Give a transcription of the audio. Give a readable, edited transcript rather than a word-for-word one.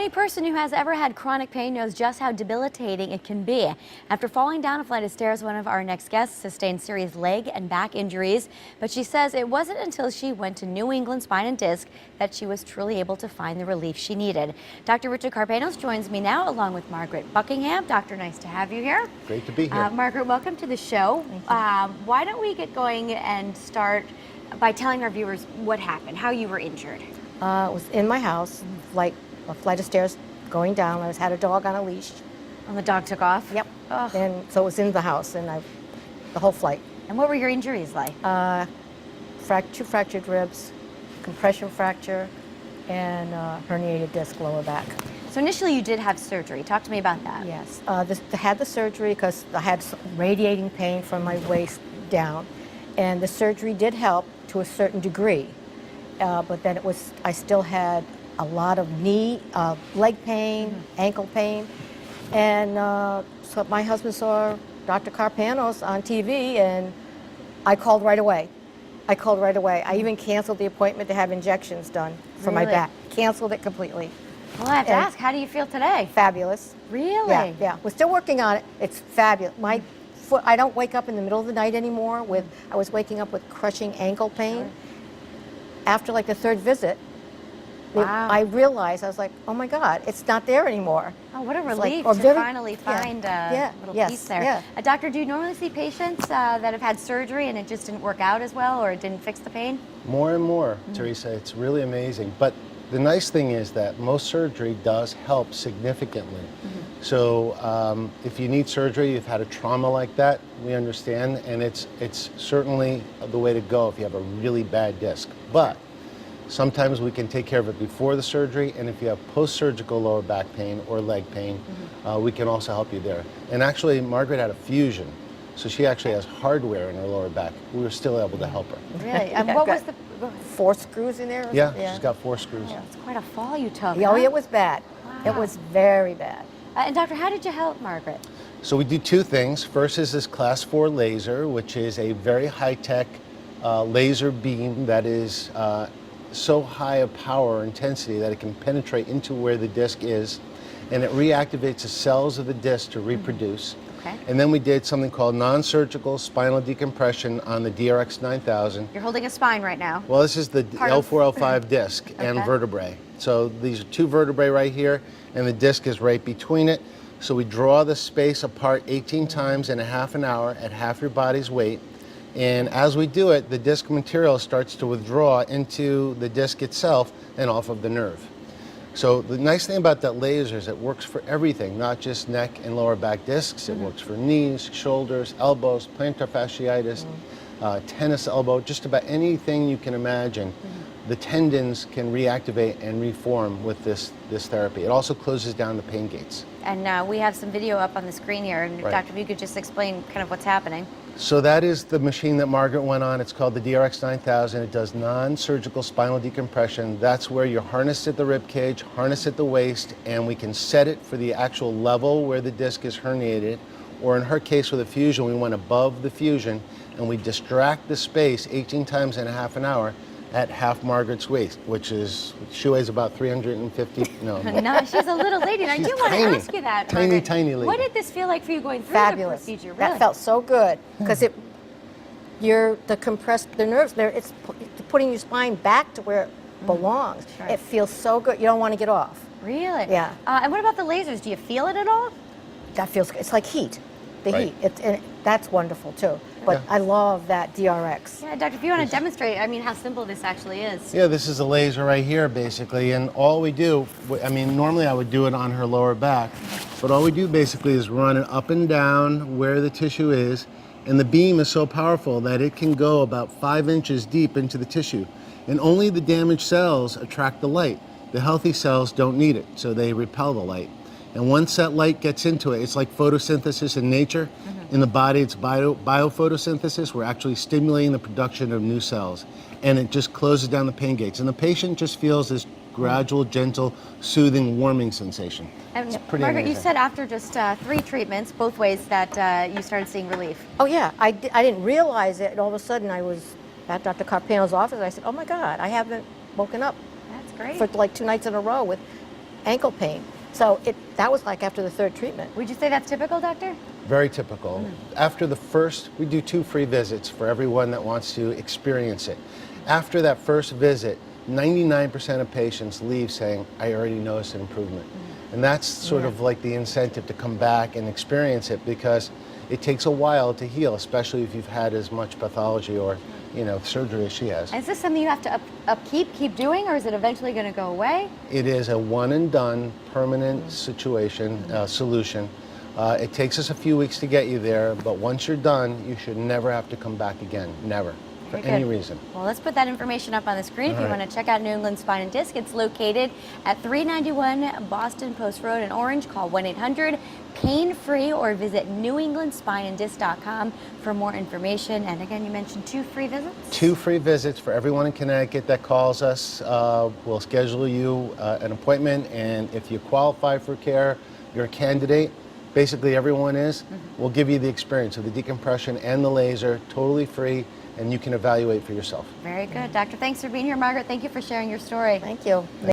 Any person who has ever had chronic pain knows just how debilitating it can be. After falling down a flight of stairs, one of our next guests sustained serious leg and back injuries, but she says it wasn't until she went to New England Spine and Disc that she was truly able to find the relief she needed. Dr. Richard Carpenos joins me now along with Margaret Buckingham. Doctor, nice to have you here. Great to be here. Margaret, welcome to the show. Why don't we get going and start by telling our viewers what happened, how you were injured? It was in my house, like a flight of stairs going down. I had a dog on a leash. And the dog took off? Yep. Ugh. And so it was in the house, and the whole flight. And what were your injuries like? Two fractured ribs, compression fracture, and herniated disc lower back. So initially you did have surgery. Talk to me about that. Yes. I had the surgery because I had radiating pain from my waist down. And the surgery did help to a certain degree. But then I still had a lot of leg pain, ankle pain. And so my husband saw Dr. Carpenos on TV, and I called right away. I even canceled the appointment to have injections done for my back. Canceled it completely. Well, I have to ask, how do you feel today? Fabulous. Really? Yeah. We're still working on it. It's fabulous. My foot, I don't wake up in the middle of the night anymore I was waking up with crushing ankle pain. Sure. After like the third visit, wow. I realized, I was like, oh my God, it's not there anymore. Oh, what a It's relief like, to finally find a little yes, piece there. Yeah. Doctor, do you normally see patients that have had surgery and it just didn't work out as well, or it didn't fix the pain? More and more, Teresa. It's really amazing. But the nice thing is that most surgery does help significantly. So if you need surgery, you've had a trauma like that, we understand, and it's certainly the way to go if you have a really bad disc. But sometimes we can take care of it before the surgery, and if you have post-surgical lower back pain or leg pain, we can also help you there. And actually, Margaret had a fusion, so she actually has hardware in her lower back. We were still able to help her. Really? And what was the... 4 screws in there? Yeah, she's got 4 screws. Oh, it's quite a fall you took. Oh, it was bad. Wow. It was very bad. And doctor, how did you help Margaret? So we do 2 things. First is this class 4 laser, which is a very high-tech laser beam that is so high of power or intensity that it can penetrate into where the disc is, and it reactivates the cells of the disc to reproduce. Okay. And then we did something called non-surgical spinal decompression on the DRX 9000. You're holding a spine right now. Well, this is the L4, L5 disc and vertebrae. So these are 2 vertebrae right here, and the disc is right between it. So we draw the space apart 18 times in a half an hour at half your body's weight. And as we do it, the disc material starts to withdraw into the disc itself and off of the nerve. So the nice thing about that laser is it works for everything, not just neck and lower back discs. It works for knees, shoulders, elbows, plantar fasciitis, tennis elbow, just about anything you can imagine. The tendons can reactivate and reform with this therapy. It also closes down the pain gates. And we have some video up on the screen here. And Right. Doctor, if you could just explain kind of what's happening. So that is the machine that Margaret went on. It's called the DRX 9000. It does non-surgical spinal decompression. That's where you're harnessed at the rib cage, harnessed at the waist, and we can set it for the actual level where the disc is herniated. Or in her case with a fusion, we went above the fusion and we distract the space 18 times in a half an hour at half Margaret's waist, she weighs about 350, no. No, she's a little lady, and I do want to ask you that, Margaret. Tiny lady. What did this feel like for you going through Fabulous. the procedure? Really? That felt so good because the nerves there, it's putting your spine back to where it belongs. Sure. It feels so good. You don't want to get off. Really? Yeah. And what about the lasers? Do you feel it at all? That feels good. It's like heat. The Right. heat. That's wonderful too. But Yeah. I love that DRX. Yeah, Doctor, if you want to demonstrate, I mean, how simple this actually is. Yeah, this is a laser right here, basically, and all we do, I mean, normally I would do it on her lower back, but all we do basically is run it up and down where the tissue is, and the beam is so powerful that it can go about 5 inches deep into the tissue, and only the damaged cells attract the light. The healthy cells don't need it, so they repel the light. And once that light gets into it, it's like photosynthesis in nature. In the body, it's biophotosynthesis. We're actually stimulating the production of new cells. And it just closes down the pain gates. And the patient just feels this gradual, gentle, soothing, warming sensation. And pretty Margaret, you amazing. said after just 3 treatments, both ways, that you started seeing relief. Oh yeah, I didn't realize it, and all of a sudden I was at Dr. Carpenos' office. I said, oh my God, I haven't woken up That's great. for like 2 nights in a row with ankle pain. So that was like after the third treatment. Would you say that's typical, doctor? Very typical. After the first, we do 2 free visits for everyone that wants to experience it. After that first visit, 99% of patients leave saying, I already noticed an improvement. And that's sort of like the incentive to come back and experience it, because it takes a while to heal, especially if you've had as much pathology or surgery as she has. Is this something you have to keep doing, or is it eventually going to go away? It is a one and done permanent solution. It takes us a few weeks to get you there, but once you're done, you should never have to come back again, never, for any reason. Well, let's put that information up on the screen if you want to check out New England Spine and Disc. It's located at 391 Boston Post Road in Orange. Call 1-800-PAIN-FREE or visit newenglandspineanddisc.com for more information. And again, you mentioned 2 free visits? 2 free visits for everyone in Connecticut that calls us. We'll schedule you an appointment, and if you qualify for care, you're a candidate. Basically, everyone is. We'll give you the experience of the decompression and the laser, totally free, and you can evaluate for yourself. Very good. Doctor, thanks for being here. Margaret, thank you for sharing your story. Thank you.